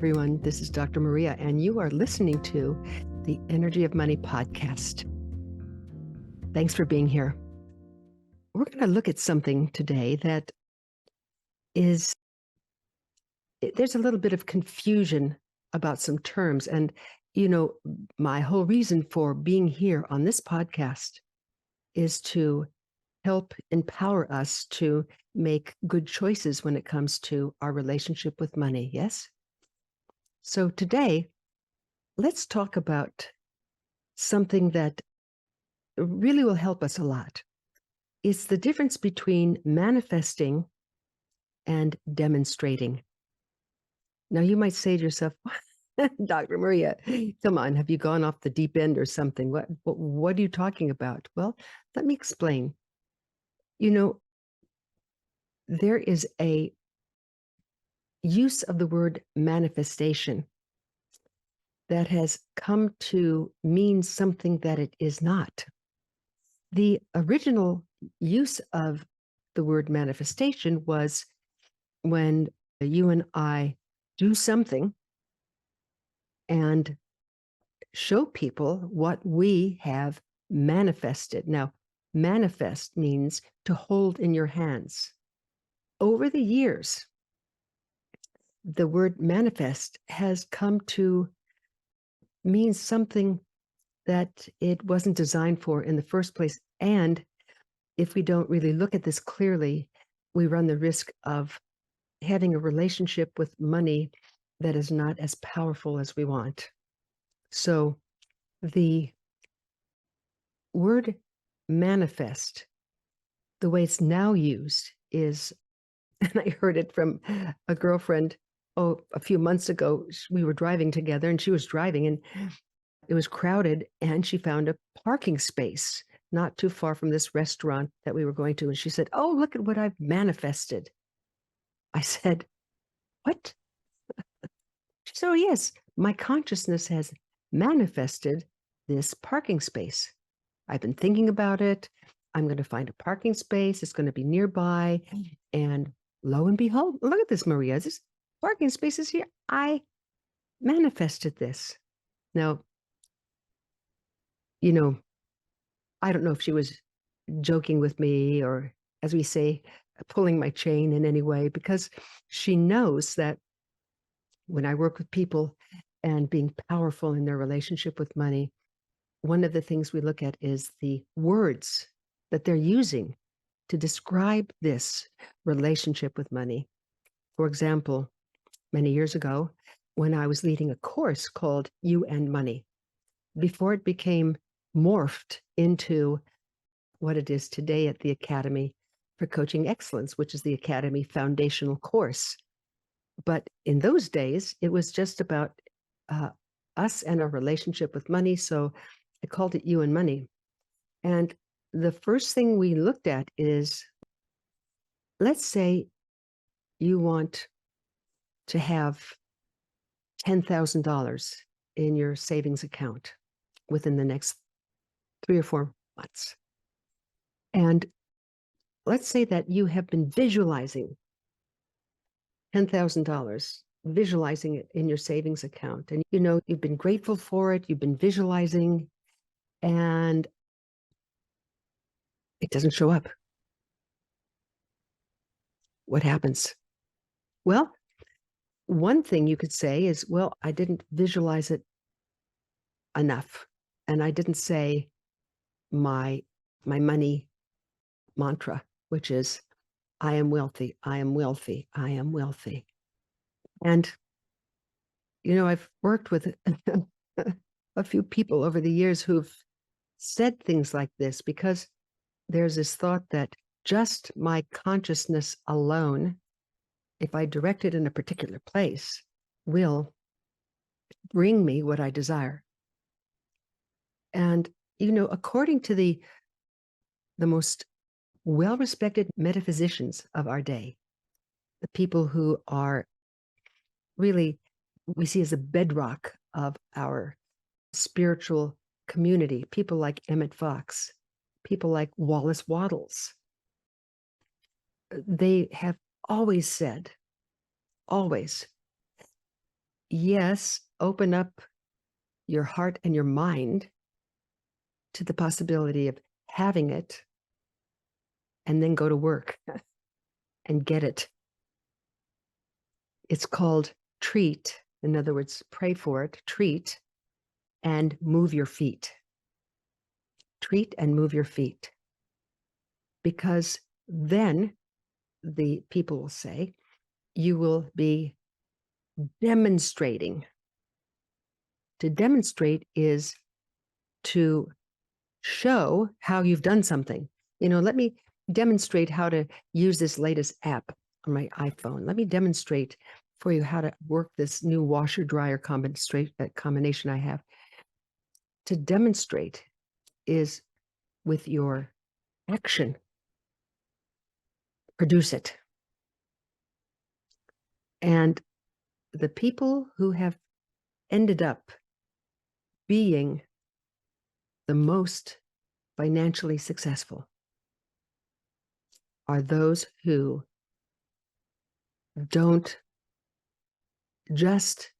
everyone. This is Dr. Maria, and you are listening to the Energy of Money podcast. Thanks for being here. We're going to look at something today that there's a little bit of confusion about some terms. And, my whole reason for being here on this podcast is to help empower us to make good choices when it comes to our relationship with money. Yes? So today, let's talk about something that really will help us a lot. It's the difference between manifesting and demonstrating. Now, you might say to yourself, Dr. Maria, come on, have you gone off the deep end or something? What are you talking about? Well, let me explain. There is a use of the word manifestation that has come to mean something that it is not. The original use of the word manifestation was when you and I do something and show people what we have manifested. Now, manifest means to hold in your hands. Over the years, the word manifest has come to mean something that it wasn't designed for in the first place. And if we don't really look at this clearly, we run the risk of having a relationship with money that is not as powerful as we want. So the word manifest, the way it's now used is, and I heard it from a girlfriend, a few months ago. We were driving together and she was driving and it was crowded and she found a parking space not too far from this restaurant that we were going to. And she said, "Oh, look at what I've manifested." I said, "What?" She said, "Oh, yes, my consciousness has manifested this parking space. I've been thinking about it. I'm going to find a parking space. It's going to be nearby. And lo and behold, look at this, Maria. This parking space is here. I manifested this." Now, I don't know if she was joking with me or, as we say, pulling my chain in any way, because she knows that when I work with people and being powerful in their relationship with money, one of the things we look at is the words that they're using to describe this relationship with money. For example, many years ago, when I was leading a course called You and Money, before it became morphed into what it is today at the Academy for Coaching Excellence, which is the Academy foundational course. But in those days, it was just about us and our relationship with money. So I called it You and Money. And the first thing we looked at is, let's say you want to have $10,000 in your savings account within the next 3 or 4 months. And let's say that you have been visualizing $10,000, visualizing it in your savings account. And you've been grateful for it, you've been visualizing, and it doesn't show up. What happens? Well, one thing you could say is, well, I didn't visualize it enough. And I didn't say my money mantra, which is, I am wealthy, I am wealthy, I am wealthy. And, I've worked with a few people over the years who've said things like this, because there's this thought that just my consciousness alone, if I direct it in a particular place, will bring me what I desire. And, according to the most well-respected metaphysicians of our day, the people who are really, we see as a bedrock of our spiritual community, people like Emmett Fox, people like Wallace Wattles, they have always said, always, yes, open up your heart and your mind to the possibility of having it and then go to work and get it. It's called treat. In other words, pray for it, treat, and move your feet. Treat and move your feet. Because then, the people will say, you will be demonstrating. To demonstrate is to show how you've done something. Let me demonstrate how to use this latest app on my iPhone. Let me demonstrate for you how to work this new washer dryer combination I have. To demonstrate is with your action. Produce it. And the people who have ended up being the most financially successful are those who don't just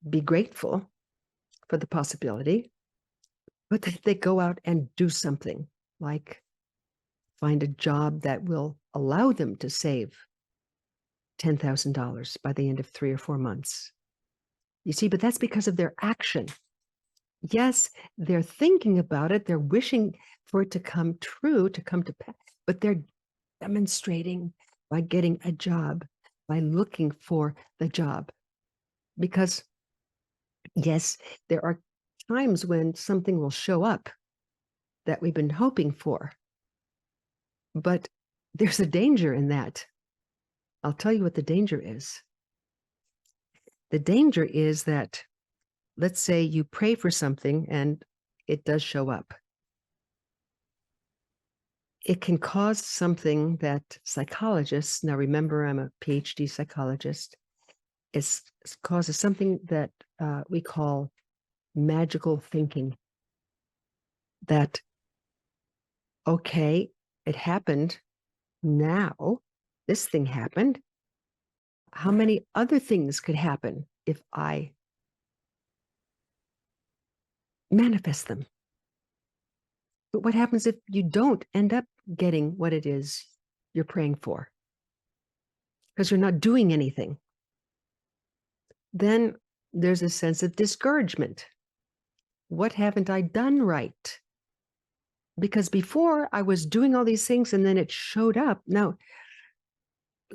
be grateful for the possibility, but that they go out and do something, like find a job that will allow them to save $10,000 by the end of 3 or 4 months. You see, but that's because of their action. Yes, they're thinking about it, they're wishing for it to come true, to come to pass, but they're demonstrating by getting a job, by looking for the job. Because, yes, there are times when something will show up that we've been hoping for, but there's a danger in that. I'll tell you what the danger is. The danger is that, let's say you pray for something and it does show up. It can cause something that psychologists, now remember, I'm a PhD psychologist, it causes something that we call magical thinking. That, okay, it happened. Now, this thing happened. How many other things could happen if I manifest them? But what happens if you don't end up getting what it is you're praying for? Because you're not doing anything. Then there's a sense of discouragement. What haven't I done right? Because before I was doing all these things and then it showed up. Now,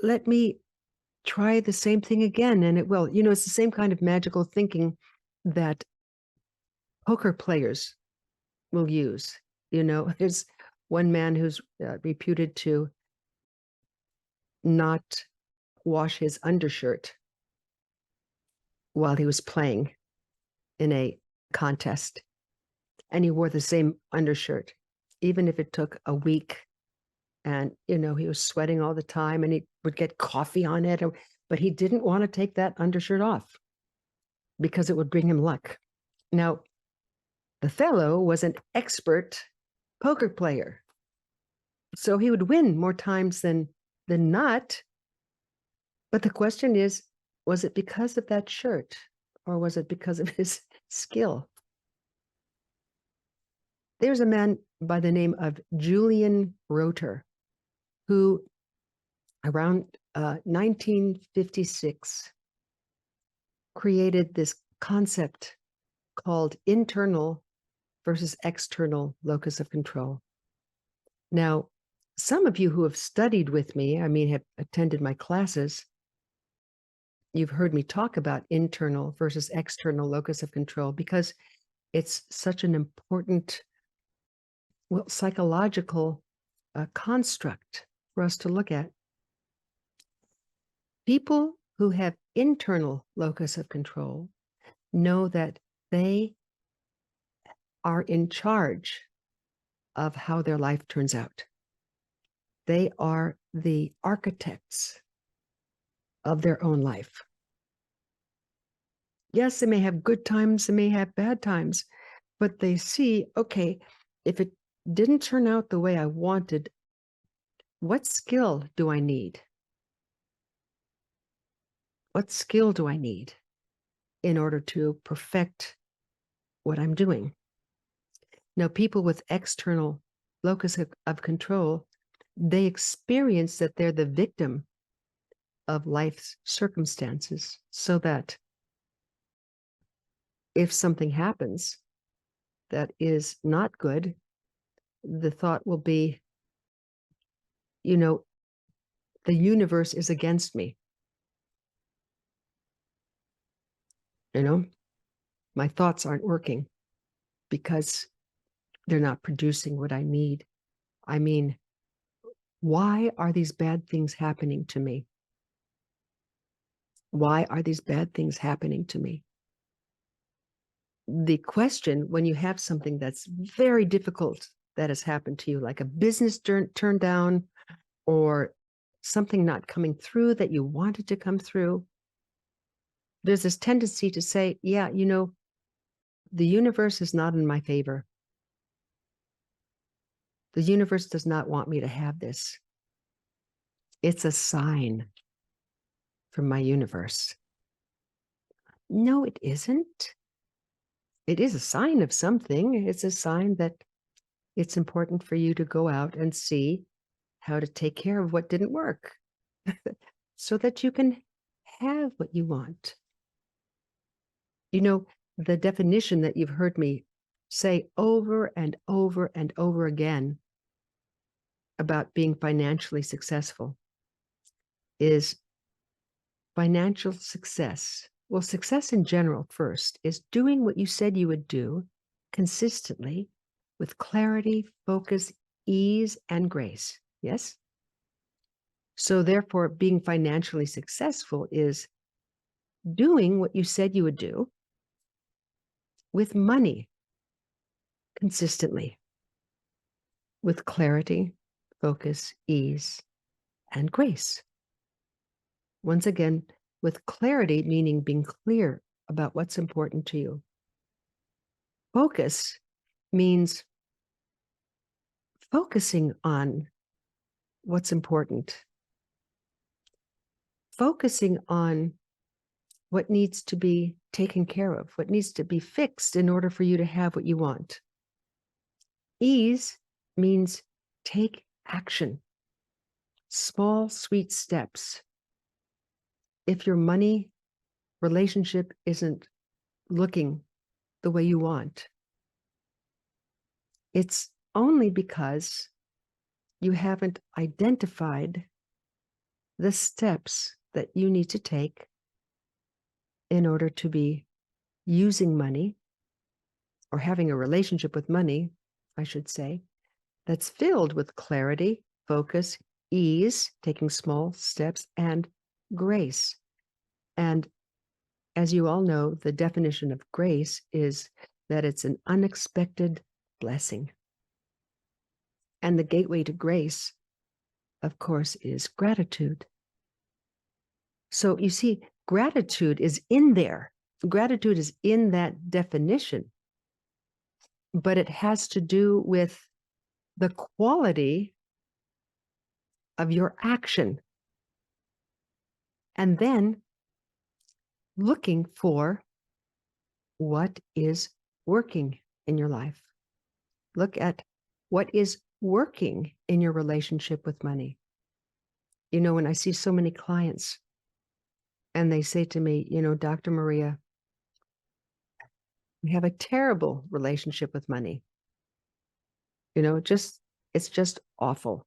let me try the same thing again and it will. It's the same kind of magical thinking that poker players will use. There's one man who's reputed to not wash his undershirt while he was playing in a contest. And he wore the same undershirt, even if it took a week. And, he was sweating all the time and he would get coffee on it. But he didn't want to take that undershirt off because it would bring him luck. Now, the fellow was an expert poker player. So he would win more times than not. But the question is, was it because of that shirt or was it because of his skill? There's a man by the name of Julian Roter, who around 1956 created this concept called internal versus external locus of control. Now, some of you who have studied with me, have attended my classes, you've heard me talk about internal versus external locus of control because it's such an important, psychological construct for us to look at. People who have internal locus of control know that they are in charge of how their life turns out. They are the architects of their own life. Yes, they may have good times, they may have bad times, but they see, okay, if it didn't turn out the way I wanted, what skill do I need? What skill do I need? in order to perfect what I'm doing. Now, people with external locus of control, they experience that they're the victim of life's circumstances, so that if something happens that is not good, the thought will be, you know, the universe is against me. You know, my thoughts aren't working because they're not producing what I need. I mean, why are these bad things happening to me? Why are these bad things happening to me? The question, when you have something that's very difficult that has happened to you, like a business turned down, or something not coming through that you wanted to come through, there's this tendency to say, yeah, the universe is not in my favor. The universe does not want me to have this. It's a sign from my universe. No, it isn't. It is a sign of something. It's a sign that it's important for you to go out and see how to take care of what didn't work so that you can have what you want. The definition that you've heard me say over and over and over again about being financially successful is financial success. Well, success in general first is doing what you said you would do consistently with clarity, focus, ease, and grace. Yes? So therefore, being financially successful is doing what you said you would do with money consistently, with clarity, focus, ease, and grace. Once again, with clarity, meaning being clear about what's important to you. Focus means focusing on what's important, focusing on what needs to be taken care of, what needs to be fixed in order for you to have what you want. Ease means take action, small, sweet steps. If your money relationship isn't looking the way you want, it's only because you haven't identified the steps that you need to take in order to be using money or having a relationship with money, I should say, that's filled with clarity, focus, ease, taking small steps, and grace. And as you all know, the definition of grace is that it's an unexpected blessing. And the gateway to grace, of course, is gratitude. So you see, gratitude is in there. Gratitude is in that definition, but it has to do with the quality of your action. And then looking for what is working in your life. Look at what is working in your relationship with money. When I see so many clients and they say to me, Dr. Maria, we have a terrible relationship with money. It's just awful.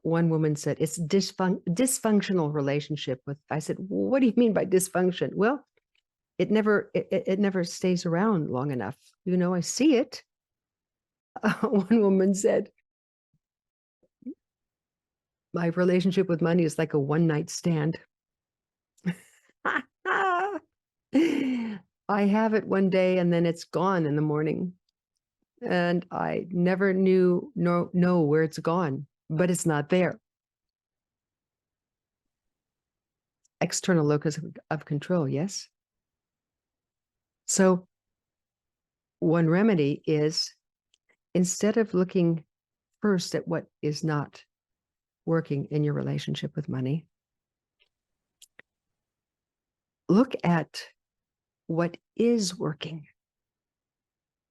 One woman said, it's dysfunctional relationship with, I said, what do you mean by dysfunction? Well, it never stays around long enough. I see it. One woman said, my relationship with money is like a one-night stand. I have it one day and then it's gone in the morning. And I never know where it's gone, but it's not there. External locus of control, yes? So one remedy is, instead of looking first at what is not working in your relationship with money, look at what is working.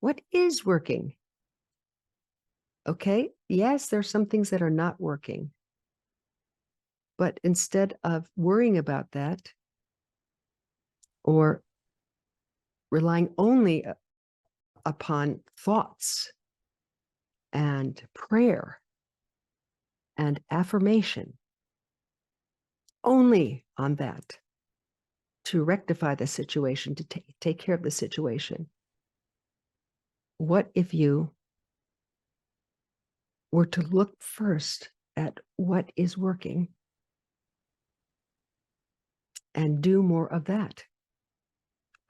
What is working? Okay, yes, there's some things that are not working. But instead of worrying about that or relying only upon thoughts and prayer and affirmation, only on that to rectify the situation, to take care of the situation. What if you were to look first at what is working and do more of that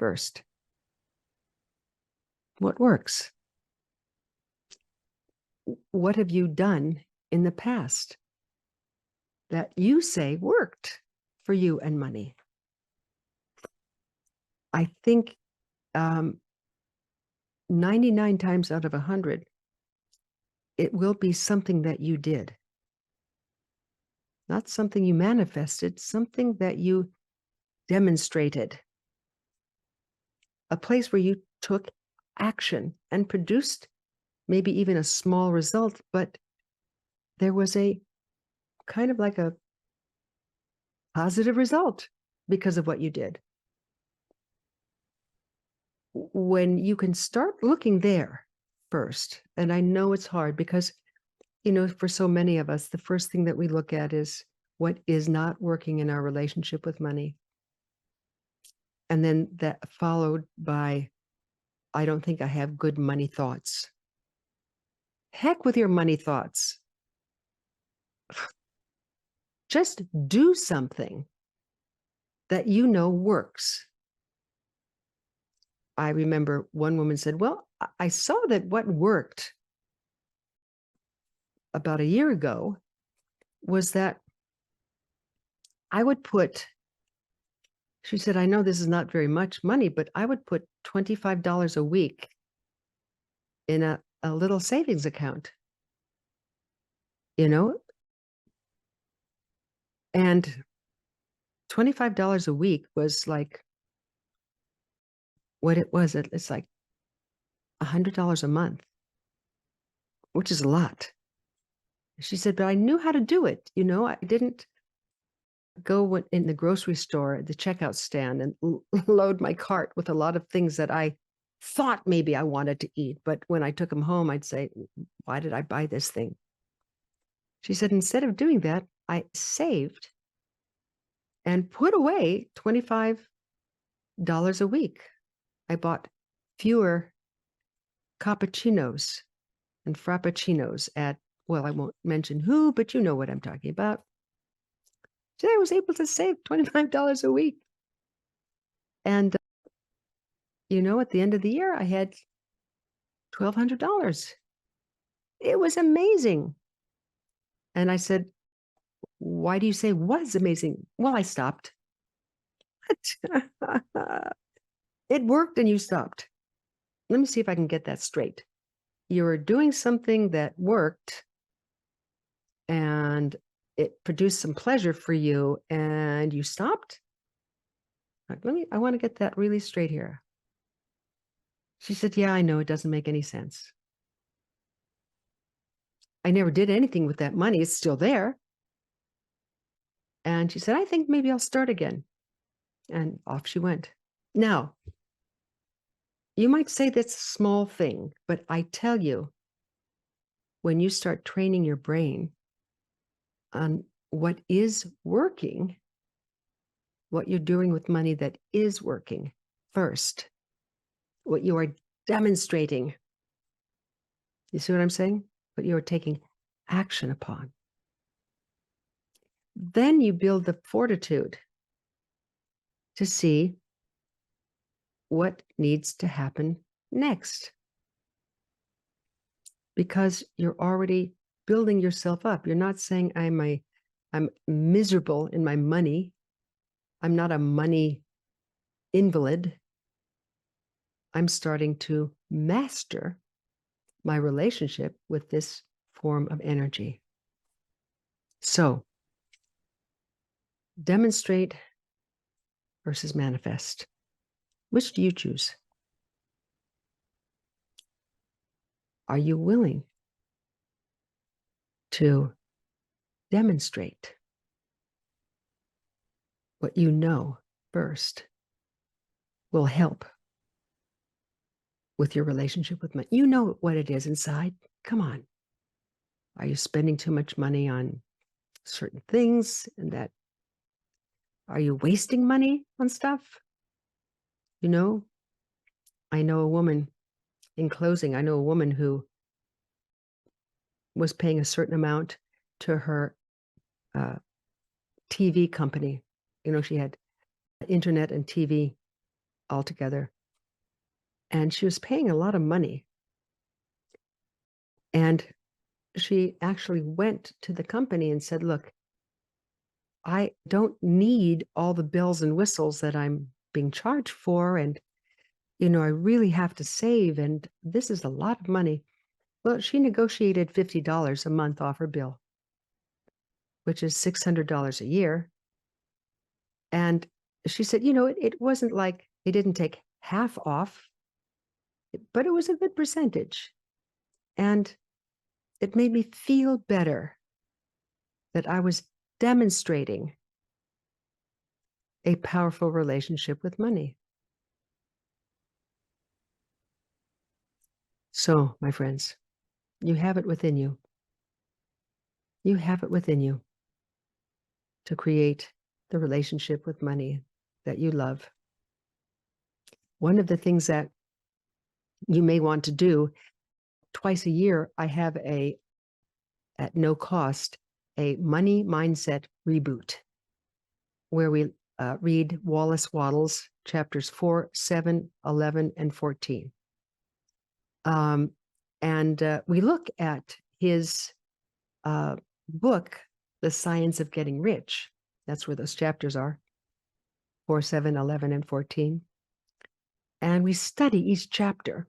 first? What works? What have you done in the past that you say worked for you and money? I think 99 times out of 100, it will be something that you did. Not something you manifested, something that you demonstrated. A place where you took action and produced maybe even a small result, but there was a kind of like a positive result because of what you did. When you can start looking there first, and I know it's hard because, for so many of us, the first thing that we look at is what is not working in our relationship with money. And then that followed by, I don't think I have good money thoughts. Heck with your money thoughts. Just do something that you know works. I remember one woman said, well, I saw that what worked about a year ago was that I would put, she said, I know this is not very much money, but I would put $25 a week in a little savings account, and $25 a week was like what it was. It's like $100 a month, which is a lot. She said, but I knew how to do it. I didn't go in the grocery store at the checkout stand and load my cart with a lot of things that I thought maybe I wanted to eat. But when I took them home, I'd say, why did I buy this thing? She said, instead of doing that, I saved and put away $25 a week. I bought fewer cappuccinos and frappuccinos at, well, I won't mention who, but you know what I'm talking about. So I was able to save $25 a week. And, at the end of the year, I had $1,200. It was amazing. And I said, why do you say was amazing? Well, I stopped. It worked and you stopped. Let me see if I can get that straight. You were doing something that worked and it produced some pleasure for you and you stopped? I want to get that really straight here. She said, yeah, I know it doesn't make any sense. I never did anything with that money. It's still there. And she said, I think maybe I'll start again. And off she went. Now, you might say that's a small thing, but I tell you, when you start training your brain on what is working, what you're doing with money that is working first, what you are demonstrating. You see what I'm saying? What you are taking action upon. Then you build the fortitude to see what needs to happen next. Because you're already building yourself up. You're not saying I'm miserable in my money. I'm not a money invalid. I'm starting to master my relationship with this form of energy. So, demonstrate versus manifest? Which do you choose? Are you willing to demonstrate what you know first will help with your relationship with money? You know what it is inside. Come on. Are you spending too much money on certain things and that are you wasting money on stuff? You know, I know a woman in closing, I know a woman who was paying a certain amount to her uh, TV company. You know, she had internet and TV all together. And she was paying a lot of money. And she actually went to the company and said, look, I don't need all the bells and whistles that I'm being charged for. And, you know, I really have to save. And this is a lot of money. Well, she negotiated $50 a month off her bill, which is $600 a year. And she said, you know, it wasn't like they didn't take half off, but it was a good percentage. And it made me feel better that I was demonstrating a powerful relationship with money. So, my friends, you have it within you. You have it within you to create the relationship with money that you love. One of the things that you may want to do twice a year, I have at no cost, a money mindset reboot where we read Wallace Wattles chapters 4, 7, 11, and 14. And we look at his book, The Science of Getting Rich. That's where those chapters are, 4, 7, 11, and 14. And we study each chapter.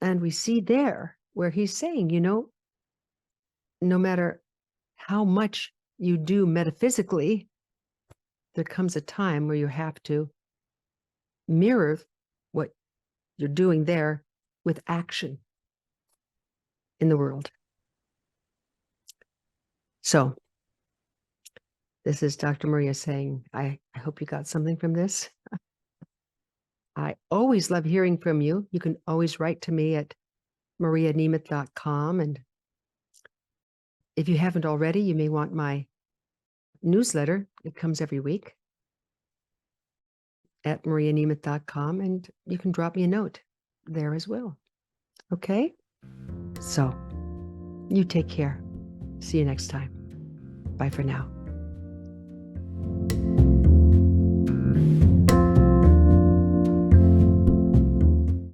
And we see there where he's saying, you know, no matter how much you do metaphysically, there comes a time where you have to mirror what you're doing there with action in the world. So this is Dr. Maria saying, I hope you got something from this. I always love hearing from you. You can always write to me at marianemeth.com. And if you haven't already, you may want my newsletter. It comes every week at marianemeth.com. And you can drop me a note there as well. Okay? So you take care. See you next time. Bye for now.